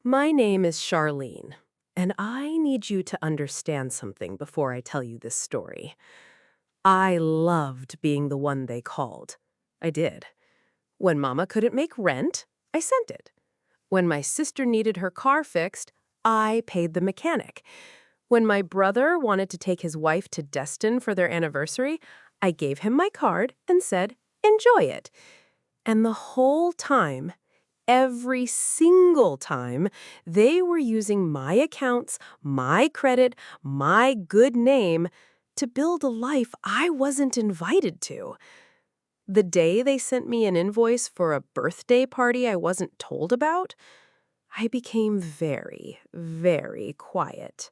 My name is Charlene, and I need you to understand something before I tell you this story. I loved being the one they called. I did. When Mama couldn't make rent, I sent it. When my sister needed her car fixed, I paid the mechanic. When my brother wanted to take his wife to Destin for their anniversary, I gave him my card and said, "Enjoy it." And the whole time, every single time, they were using my accounts, my credit, my good name to build a life I wasn't invited to. The day they sent me an invoice for a birthday party I wasn't told about, I became very, very quiet.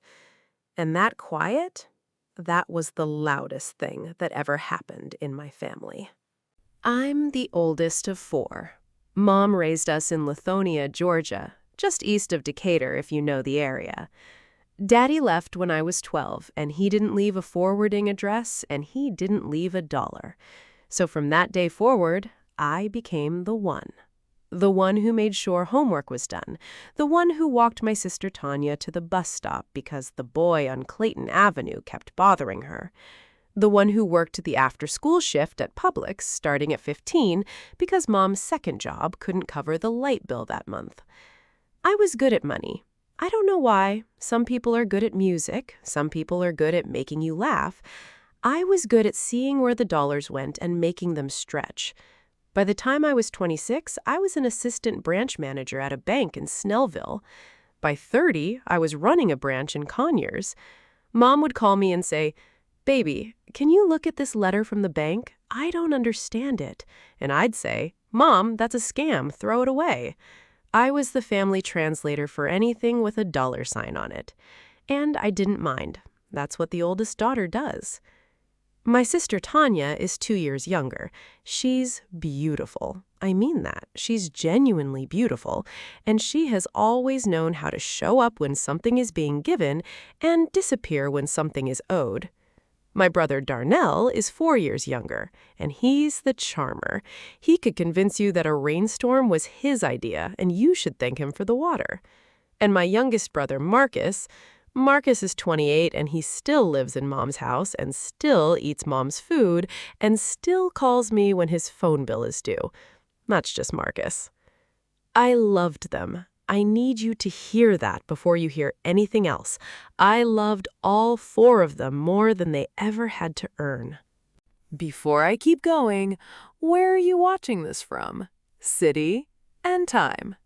And that quiet, that was the loudest thing that ever happened in my family. I'm the oldest of four. Mom raised us in Lithonia, Georgia, just east of Decatur if you know the area. Daddy left when I was 12, and he didn't leave a forwarding address, and he didn't leave a dollar. So from that day forward, I became the one. The one who made sure homework was done. The one who walked my sister Tanya to the bus stop because the boy on Clayton Avenue kept bothering her. The one who worked the after-school shift at Publix starting at 15 because Mom's second job couldn't cover the light bill that month. I was good at money. I don't know why. Some people are good at music. Some people are good at making you laugh. I was good at seeing where the dollars went and making them stretch. By the time I was 26, I was an assistant branch manager at a bank in Snellville. By 30, I was running a branch in Conyers. Mom would call me and say, "Baby, can you look at this letter from the bank? I don't understand it." And I'd say, "Mom, that's a scam. Throw it away." I was the family translator for anything with a dollar sign on it. And I didn't mind. That's what the oldest daughter does. My sister Tanya is 2 years younger. She's beautiful. I mean that. She's genuinely beautiful. And she has always known how to show up when something is being given and disappear when something is owed. My brother Darnell is 4 years younger, and he's the charmer. He could convince you that a rainstorm was his idea, and you should thank him for the water. And my youngest brother Marcus is 28, and he still lives in Mom's house, and still eats Mom's food, and still calls me when his phone bill is due. That's just Marcus. I loved them. I need you to hear that before you hear anything else. I loved all four of them more than they ever had to earn. Before I keep going, where are you watching this from? City and time.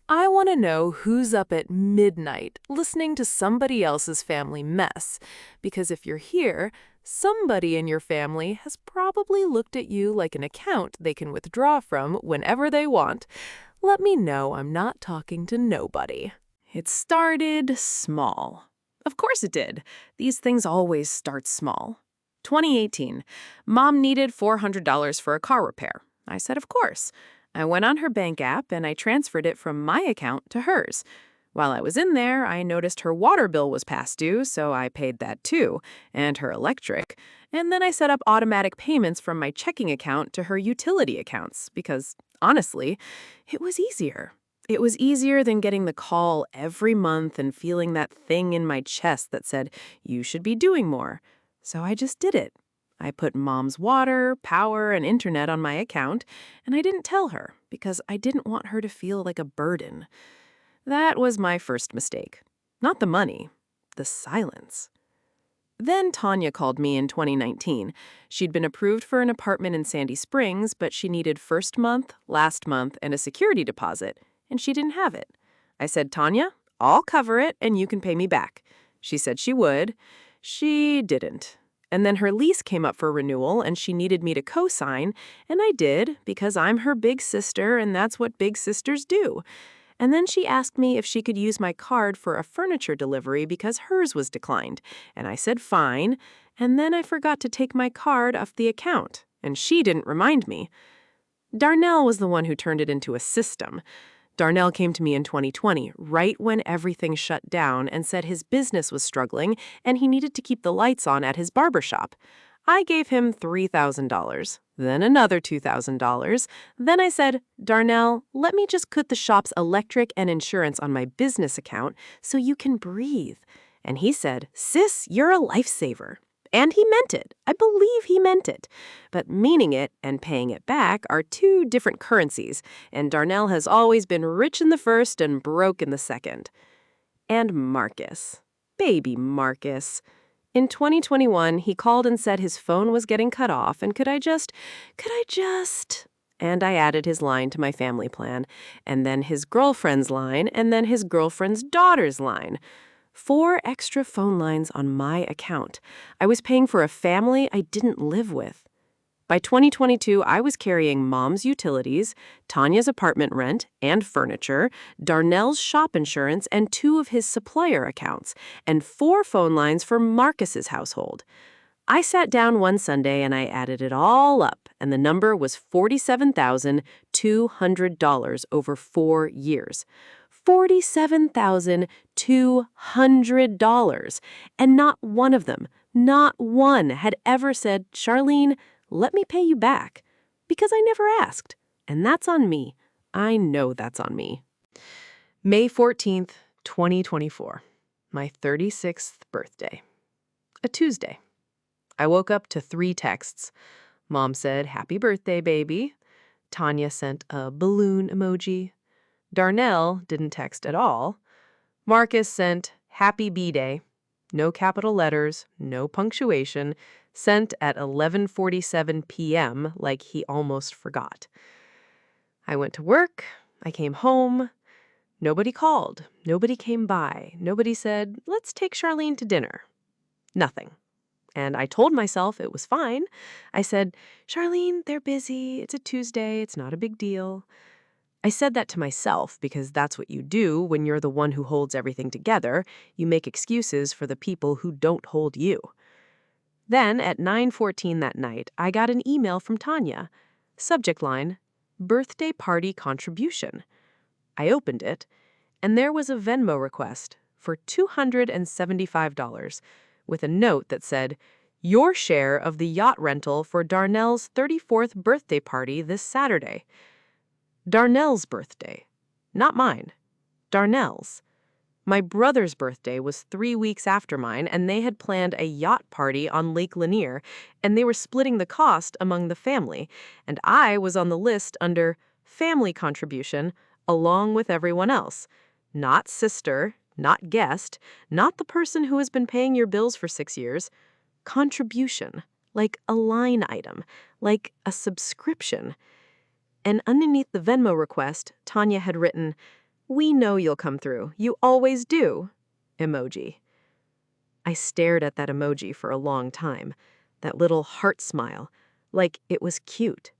I want to know who's up at midnight listening to somebody else's family mess, because if you're here, somebody in your family has probably looked at you like an account they can withdraw from whenever they want. Let me know I'm not talking to nobody. It started small. Of course it did. These things always start small. 2018. Mom needed $400 for a car repair. I said, of course. I went on her bank app and I transferred it from my account to hers. While I was in there, I noticed her water bill was past due, so I paid that too, and her electric. And then I set up automatic payments from my checking account to her utility accounts because, honestly, it was easier. It was easier than getting the call every month and feeling that thing in my chest that said, "You should be doing more." So I just did it. I put Mom's water, power, and internet on my account, and I didn't tell her because I didn't want her to feel like a burden. That was my first mistake. Not the money, the silence. Then Tanya called me in 2019. She'd been approved for an apartment in Sandy Springs, but she needed first month, last month, and a security deposit, and she didn't have it. I said, "Tanya, I'll cover it, and you can pay me back." She said she would. She didn't. And then her lease came up for renewal, and she needed me to co-sign, and I did, because I'm her big sister, and that's what big sisters do. And then she asked me if she could use my card for a furniture delivery because hers was declined. And I said fine, and then I forgot to take my card off the account, and she didn't remind me. Darnell was the one who turned it into a system. Darnell came to me in 2020, right when everything shut down, and said his business was struggling and he needed to keep the lights on at his barbershop. I gave him $3,000. then another $2,000. Then I said, Darnell, let me just put the shop's electric and insurance on my business account so you can breathe. And he said, sis, you're a lifesaver. And he meant it. I believe he meant it. But meaning it and paying it back are two different currencies, and Darnell has always been rich in the first and broke in the second. And Marcus. Baby Marcus. In 2021, he called and said his phone was getting cut off, and could I just... And I added his line to my family plan, and then his girlfriend's line, and then his girlfriend's daughter's line. 4 extra phone lines on my account. I was paying for a family I didn't live with. By 2022, I was carrying Mom's utilities, Tanya's apartment rent and furniture, Darnell's shop insurance, and 2 of his supplier accounts, and 4 phone lines for Marcus's household. I sat down one Sunday and I added it all up, and the number was $47,200 over 4 years. $47,200. And not one of them, not one, had ever said, Charlene, let me pay you back. Because I never asked. And that's on me. I know that's on me. May 14th, 2024. My 36th birthday. A Tuesday. I woke up to 3 texts. Mom said, happy birthday, baby. Tanya sent a balloon emoji. Darnell didn't text at all. Marcus sent happy B-Day. No capital letters, no punctuation, sent at 11:47 p.m. like he almost forgot. I went to work. I came home. Nobody called. Nobody came by. Nobody said, let's take Charlene to dinner. Nothing. And I told myself it was fine. I said, Charlene, they're busy. It's a Tuesday. It's not a big deal. I said that to myself because that's what you do when you're the one who holds everything together. You make excuses for the people who don't hold you. Then at 9:14 that night, I got an email from Tanya. Subject line, birthday party contribution. I opened it, and there was a Venmo request for $275 with a note that said, your share of the yacht rental for Darnell's 34th birthday party this Saturday. Darnell's birthday. Not mine. Darnell's. My brother's birthday was 3 weeks after mine, and they had planned a yacht party on Lake Lanier, and they were splitting the cost among the family, and I was on the list under family contribution along with everyone else. Not sister, not guest, not the person who has been paying your bills for 6 years. Contribution, like a line item, like a subscription. And underneath the Venmo request, Tanya had written, we know you'll come through. You always do. Emoji. I stared at that emoji for a long time, that little heart smile, like it was cute.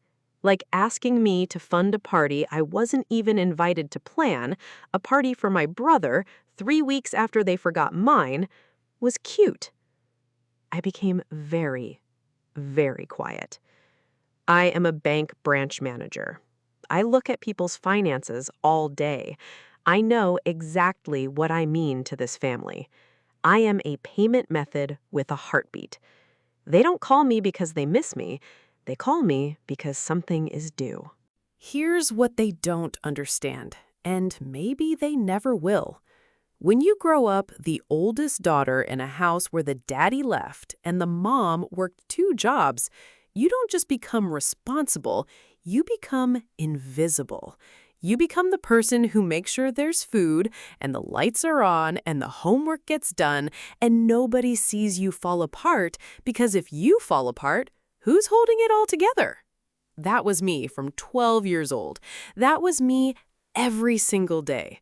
Like asking me to fund a party I wasn't even invited to plan, a party for my brother 3 weeks after they forgot mine, was cute. I became very, very quiet. I am a bank branch manager. I look at people's finances all day. I know exactly what I mean to this family. I am a payment method with a heartbeat. They don't call me because they miss me. They call me because something is due. Here's what they don't understand, and maybe they never will. When you grow up the oldest daughter in a house where the daddy left and the mom worked 2 jobs, you don't just become responsible, you become invisible. You become the person who makes sure there's food and the lights are on and the homework gets done and nobody sees you fall apart, because if you fall apart, who's holding it all together? That was me from 12 years old. That was me every single day.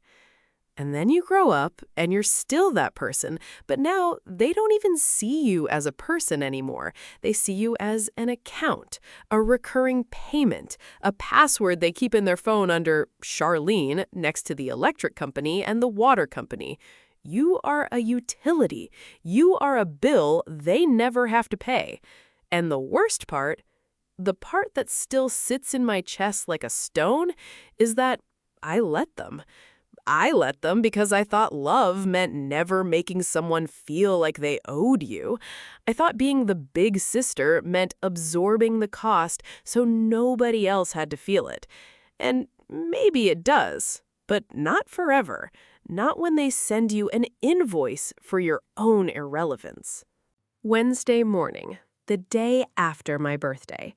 And then you grow up and you're still that person, but now they don't even see you as a person anymore. They see you as an account, a recurring payment, a password they keep in their phone under Charlene next to the electric company and the water company. You are a utility. You are a bill they never have to pay. And the worst part, the part that still sits in my chest like a stone, is that I let them. I let them because I thought love meant never making someone feel like they owed you. I thought being the big sister meant absorbing the cost so nobody else had to feel it. And maybe it does, but not forever. Not when they send you an invoice for your own irrelevance. Wednesday morning, the day after my birthday.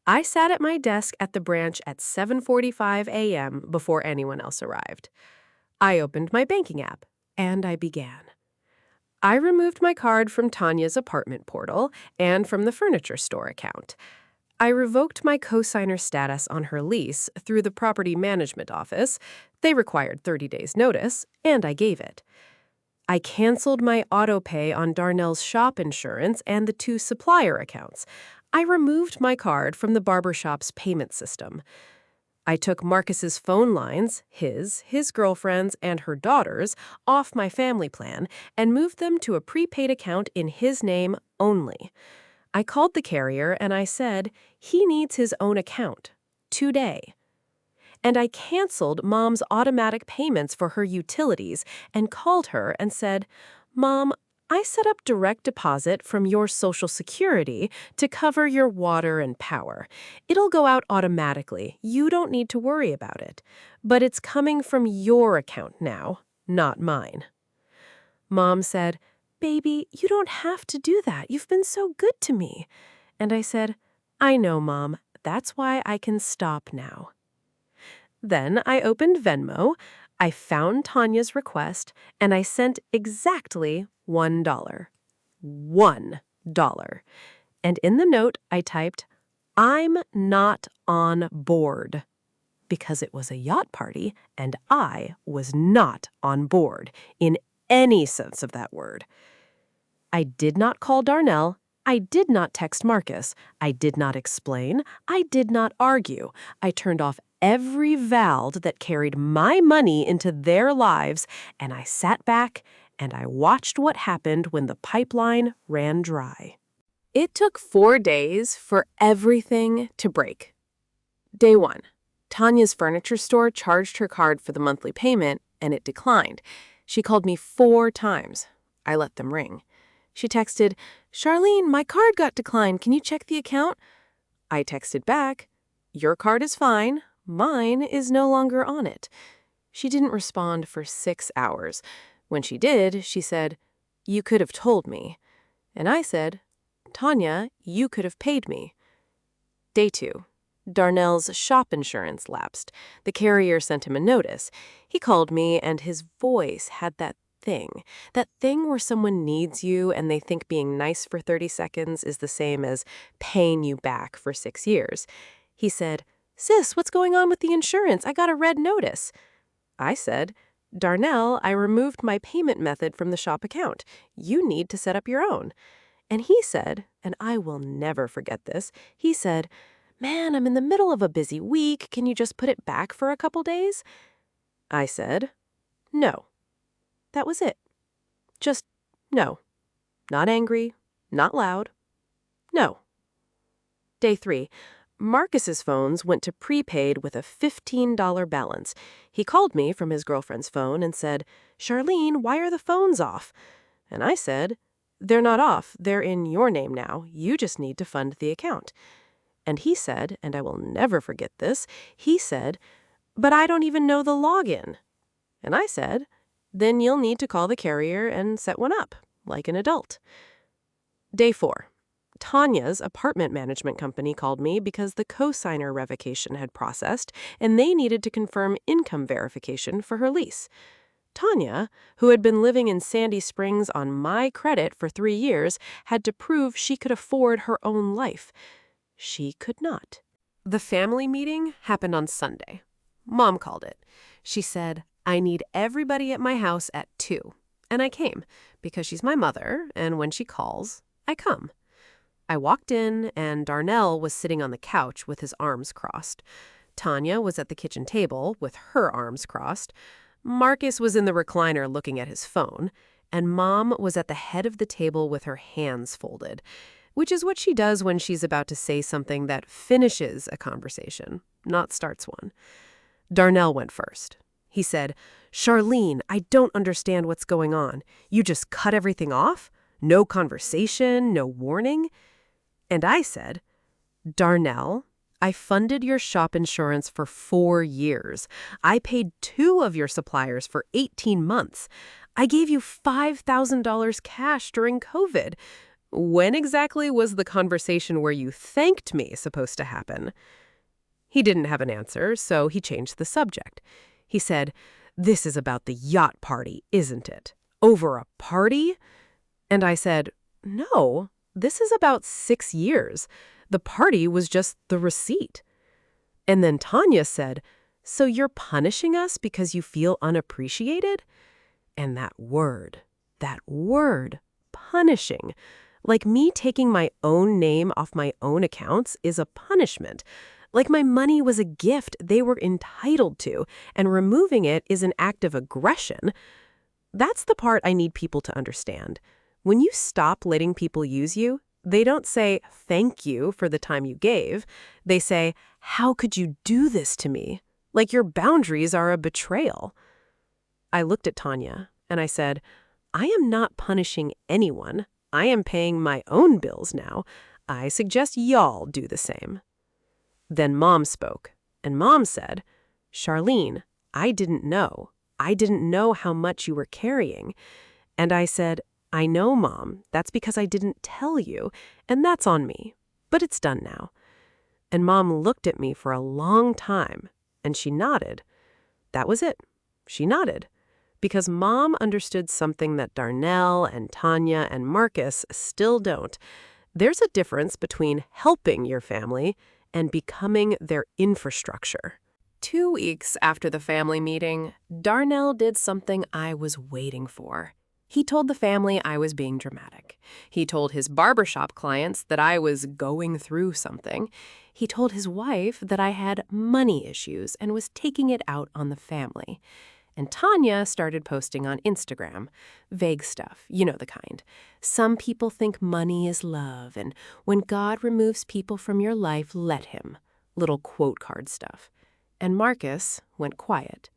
I sat at my desk at the branch at 7:45 a.m. before anyone else arrived. I opened my banking app, and I began. I removed my card from Tanya's apartment portal and from the furniture store account. I revoked my cosigner status on her lease through the property management office. They required 30 days' notice, and I gave it. I canceled my auto pay on Darnell's shop insurance and the 2 supplier accounts. I removed my card from the barbershop's payment system. I took Marcus's phone lines, his girlfriend's, and her daughter's, off my family plan and moved them to a prepaid account in his name only. I called the carrier and I said he needs his own account today. And I canceled Mom's automatic payments for her utilities and called her and said, "Mom, I set up direct deposit from your Social Security to cover your water and power. It'll go out automatically. You don't need to worry about it. But it's coming from your account now, not mine." Mom said, "Baby, you don't have to do that. You've been so good to me." And I said, "I know, Mom. That's why I can stop now." Then I opened Venmo, I found Tanya's request, and I sent exactly $1. $1. And in the note, I typed, "I'm not on board," because it was a yacht party, and I was not on board in any sense of that word. I did not call Darnell. I did not text Marcus. I did not explain. I did not argue. I turned off every valve that carried my money into their lives, and I sat back and I watched what happened when the pipeline ran dry. It took 4 days for everything to break. Day 1. Tanya's furniture store charged her card for the monthly payment, and it declined. She called me 4 times. I let them ring. She texted, "Charlene, my card got declined. Can you check the account?" I texted back, "Your card is fine. Mine is no longer on it." She didn't respond for 6 hours. When she did, she said, "You could have told me." And I said, "Tanya, you could have paid me." Day 2. Darnell's shop insurance lapsed. The carrier sent him a notice. He called me, and his voice had that thing where someone needs you and they think being nice for 30 seconds is the same as paying you back for 6 years. He said, "Sis, what's going on with the insurance? I got a red notice." I said, "Darnell, I removed my payment method from the shop account. You need to set up your own." And he said, and I will never forget this, he said, "Man, I'm in the middle of a busy week. Can you just put it back for a couple days?" I said, "No." That was it. Just no. Not angry, not loud. No. Day 3. Marcus's phones went to prepaid with a $15 balance. He called me from his girlfriend's phone and said, "Charlene, why are the phones off?" And I said, "They're not off. They're in your name now. You just need to fund the account." And he said, and I will never forget this, he said, "But I don't even know the login." And I said, "Then you'll need to call the carrier and set one up, like an adult." Day 4. Tanya's apartment management company called me because the cosigner revocation had processed, and they needed to confirm income verification for her lease. Tanya, who had been living in Sandy Springs on my credit for 3 years, had to prove she could afford her own life. She could not. The family meeting happened on Sunday. Mom called it. She said, "I need everybody at my house at 2. And I came, because she's my mother, and when she calls, I come. I walked in, and Darnell was sitting on the couch with his arms crossed. Tanya was at the kitchen table with her arms crossed. Marcus was in the recliner looking at his phone, and Mom was at the head of the table with her hands folded, which is what she does when she's about to say something that finishes a conversation, not starts one. Darnell went first. He said, "Charlene, I don't understand what's going on. You just cut everything off? No conversation, no warning?" And I said, "Darnell, I funded your shop insurance for 4 years. I paid 2 of your suppliers for 18 months. I gave you $5,000 cash during COVID. When exactly was the conversation where you thanked me supposed to happen?" He didn't have an answer, so he changed the subject. He said, "This is about the yacht party, isn't it? Over a party?" And I said, "No, this is about 6 years. The party was just the receipt." And then Tanya said, "So you're punishing us because you feel unappreciated?" And that word, punishing, like me taking my own name off my own accounts is a punishment. Like my money was a gift they were entitled to, and removing it is an act of aggression. That's the part I need people to understand. When you stop letting people use you, they don't say, "Thank you for the time you gave." They say, "How could you do this to me?" Like your boundaries are a betrayal. I looked at Tanya and I said, "I am not punishing anyone. I am paying my own bills now. I suggest y'all do the same." Then Mom spoke, and Mom said, "Charlene, I didn't know. I didn't know how much you were carrying." And I said, "I know, Mom. That's because I didn't tell you, and that's on me. But it's done now." And Mom looked at me for a long time, and she nodded. That was it. She nodded. Because Mom understood something that Darnell and Tanya and Marcus still don't. There's a difference between helping your family and becoming their infrastructure. 2 weeks after the family meeting, Darnell did something I was waiting for. He told the family I was being dramatic. He told his barbershop clients that I was going through something. He told his wife that I had money issues and was taking it out on the family. And Tanya started posting on Instagram. Vague stuff, you know the kind. Some people think money is love, and when God removes people from your life, let him. Little quote card stuff. And Marcus went quiet.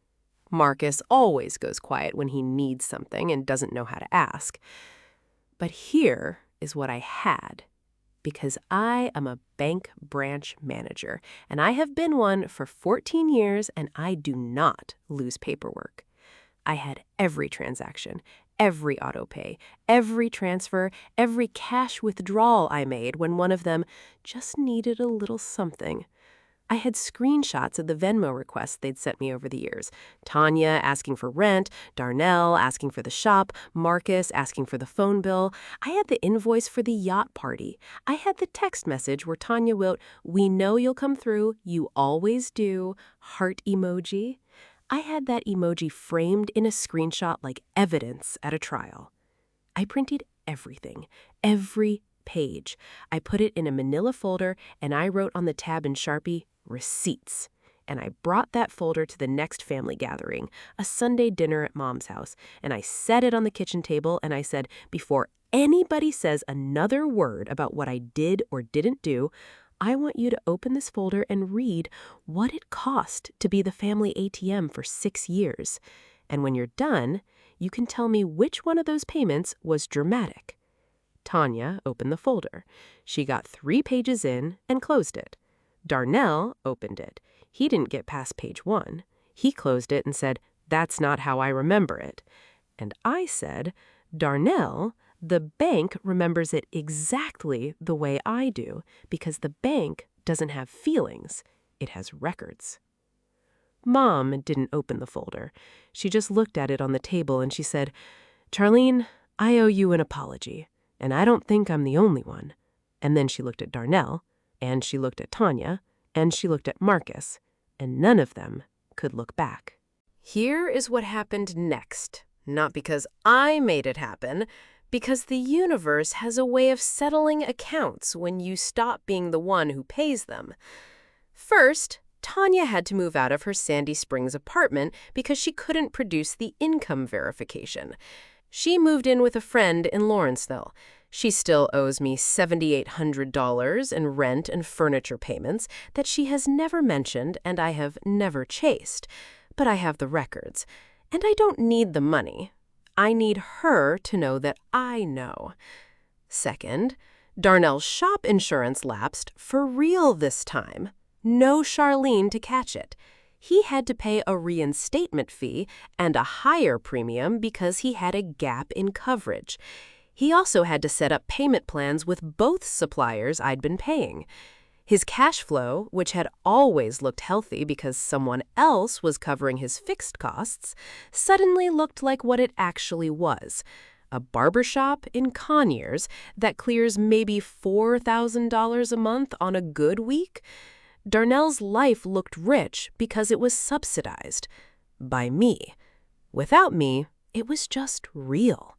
Marcus always goes quiet when he needs something and doesn't know how to ask. But here is what I had. Because I am a bank branch manager, and I have been one for 14 years, and I do not lose paperwork. I had every transaction, every auto pay, every transfer, every cash withdrawal I made when one of them just needed a little something. I had screenshots of the Venmo requests they'd sent me over the years. Tanya asking for rent, Darnell asking for the shop, Marcus asking for the phone bill. I had the invoice for the yacht party. I had the text message where Tanya wrote, "We know you'll come through, you always do," heart emoji. I had that emoji framed in a screenshot like evidence at a trial. I printed everything, every page. I put it in a manila folder, and I wrote on the tab in Sharpie, "Receipts." And I brought that folder to the next family gathering, a Sunday dinner at Mom's house, and I set it on the kitchen table, and I said, "Before anybody says another word about what I did or didn't do, I want you to open this folder and read what it cost to be the family ATM for 6 years. And when you're done, you can tell me which one of those payments was dramatic." Tanya opened the folder. She got 3 pages in and closed it. Darnell opened it. He didn't get past page 1. He closed it and said, "That's not how I remember it." And I said, "Darnell, the bank remembers it exactly the way I do, because the bank doesn't have feelings. It has records." Mom didn't open the folder. She just looked at it on the table and she said, "Charlene, I owe you an apology. And I don't think I'm the only one." And then she looked at Darnell, and she looked at Tanya, and she looked at Marcus, and none of them could look back. Here is what happened next. Not because I made it happen, because the universe has a way of settling accounts when you stop being the one who pays them. First, Tanya had to move out of her Sandy Springs apartment because she couldn't produce the income verification. She moved in with a friend in Lawrenceville. She still owes me $7,800 in rent and furniture payments that she has never mentioned and I have never chased. but I have the records. And I don't need the money. I need her to know that I know. Second, Darnell's shop insurance lapsed for real this time. No Charlene to catch it. He had to pay a reinstatement fee and a higher premium because he had a gap in coverage. He also had to set up payment plans with both suppliers I'd been paying. His cash flow, which had always looked healthy because someone else was covering his fixed costs, suddenly looked like what it actually was: a barbershop in Conyers that clears maybe $4,000 a month on a good week. Darnell's life looked rich because it was subsidized by me. Without me, it was just real.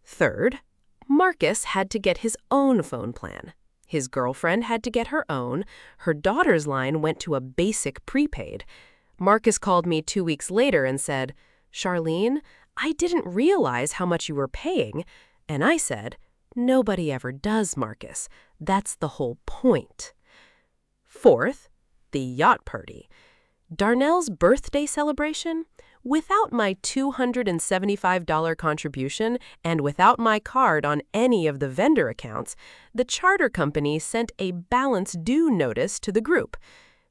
Third, Marcus had to get his own phone plan. His girlfriend had to get her own. Her daughter's line went to a basic prepaid. Marcus called me 2 weeks later and said, "Charlene, I didn't realize how much you were paying." And I said, "Nobody ever does, Marcus. That's the whole point." Fourth, the yacht party. Darnell's birthday celebration? Without my $275 contribution and without my card on any of the vendor accounts, the charter company sent a balance due notice to the group.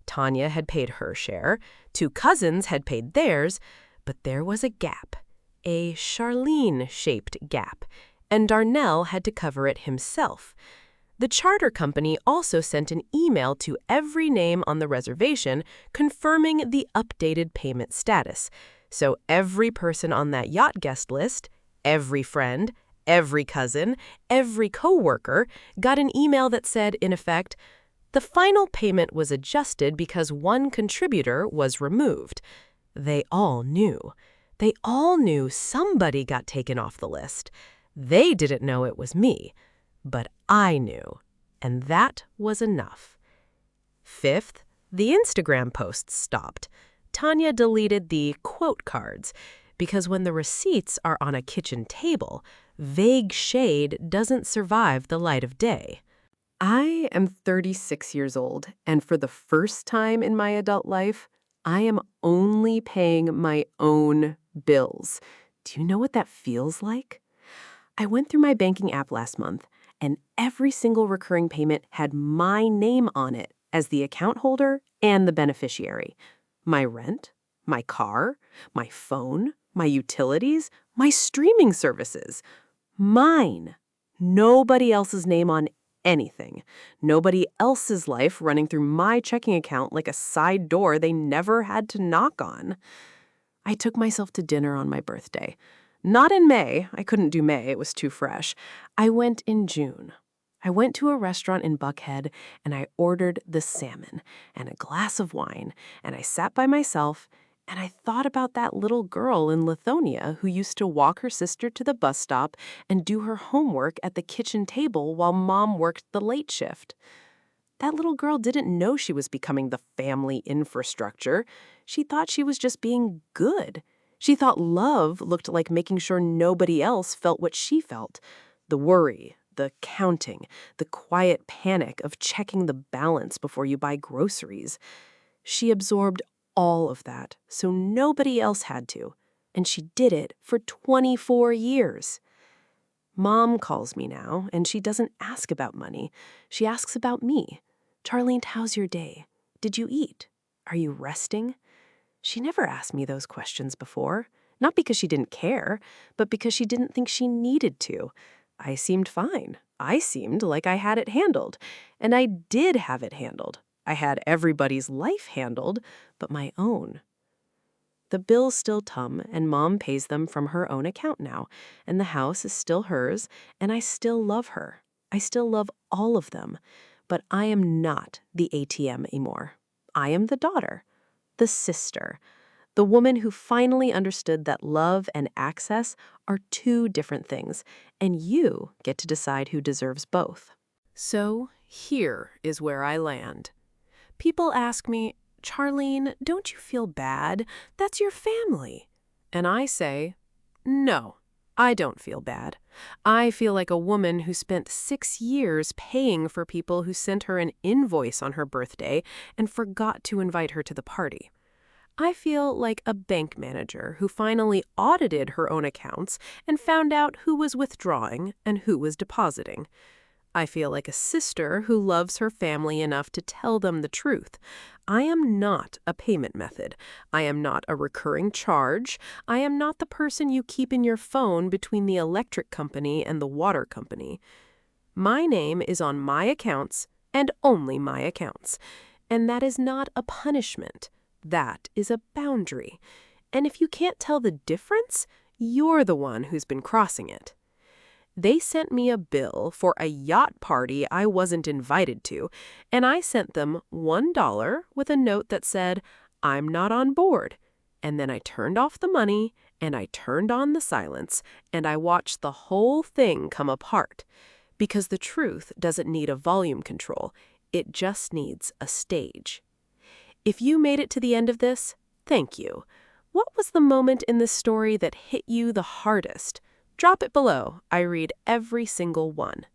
Tanya had paid her share, 2 cousins had paid theirs, but there was a gap, a Charlene-shaped gap, and Darnell had to cover it himself. The charter company also sent an email to every name on the reservation confirming the updated payment status. So every person on that yacht guest list, every friend, every cousin, every coworker got an email that said, in effect, the final payment was adjusted because one contributor was removed. They all knew. They all knew somebody got taken off the list. They didn't know it was me, but I knew, and that was enough. Fifth, the Instagram posts stopped. Tanya deleted the quote cards because when the receipts are on a kitchen table, vague shade doesn't survive the light of day. I am 36 years old, and for the first time in my adult life, I am only paying my own bills. Do you know what that feels like? I went through my banking app last month, and every single recurring payment had my name on it as the account holder and the beneficiary. My rent, my car, my phone, my utilities, my streaming services. Mine. Nobody else's name on anything. Nobody else's life running through my checking account like a side door they never had to knock on. I took myself to dinner on my birthday. Not in May. I couldn't do May. It was too fresh. I went in June. I went to a restaurant in Buckhead, and I ordered the salmon and a glass of wine, and I sat by myself, and I thought about that little girl in Lithonia who used to walk her sister to the bus stop and do her homework at the kitchen table while Mom worked the late shift. That little girl didn't know she was becoming the family infrastructure. She thought she was just being good. She thought love looked like making sure nobody else felt what she felt. The worry, the counting, the quiet panic of checking the balance before you buy groceries. She absorbed all of that, so nobody else had to. And she did it for 24 years. Mom calls me now, and she doesn't ask about money. She asks about me. "Charlene, how's your day? Did you eat? Are you resting?" She never asked me those questions before. Not because she didn't care, but because she didn't think she needed to. I seemed fine. I seemed like I had it handled. And I did have it handled. I had everybody's life handled, but my own. The bills still tum, and Mom pays them from her own account now, and the house is still hers, and I still love her. I still love all of them, but I am not the ATM anymore. I am the daughter, the sister, the woman who finally understood that love and access are 2 different things, and you get to decide who deserves both. So here is where I land. People ask me, "Charlene, don't you feel bad? That's your family." And I say, no, I don't feel bad. I feel like a woman who spent 6 years paying for people who sent her an invoice on her birthday and forgot to invite her to the party. I feel like a bank manager who finally audited her own accounts and found out who was withdrawing and who was depositing. I feel like a sister who loves her family enough to tell them the truth. I am not a payment method. I am not a recurring charge. I am not the person you keep in your phone between the electric company and the water company. My name is on my accounts and only my accounts. And that is not a punishment. That is a boundary. And if you can't tell the difference, you're the one who's been crossing it. They sent me a bill for a yacht party I wasn't invited to, and I sent them $1 with a note that said, "I'm not on board." And then I turned off the money, and I turned on the silence, and I watched the whole thing come apart. Because the truth doesn't need a volume control, it just needs a stage. If you made it to the end of this, thank you. What was the moment in this story that hit you the hardest? Drop it below. I read every single one.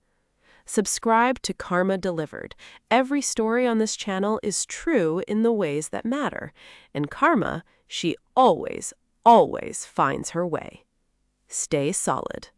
Subscribe to Karma Delivered. Every story on this channel is true in the ways that matter. And Karma, she always, always finds her way. Stay solid.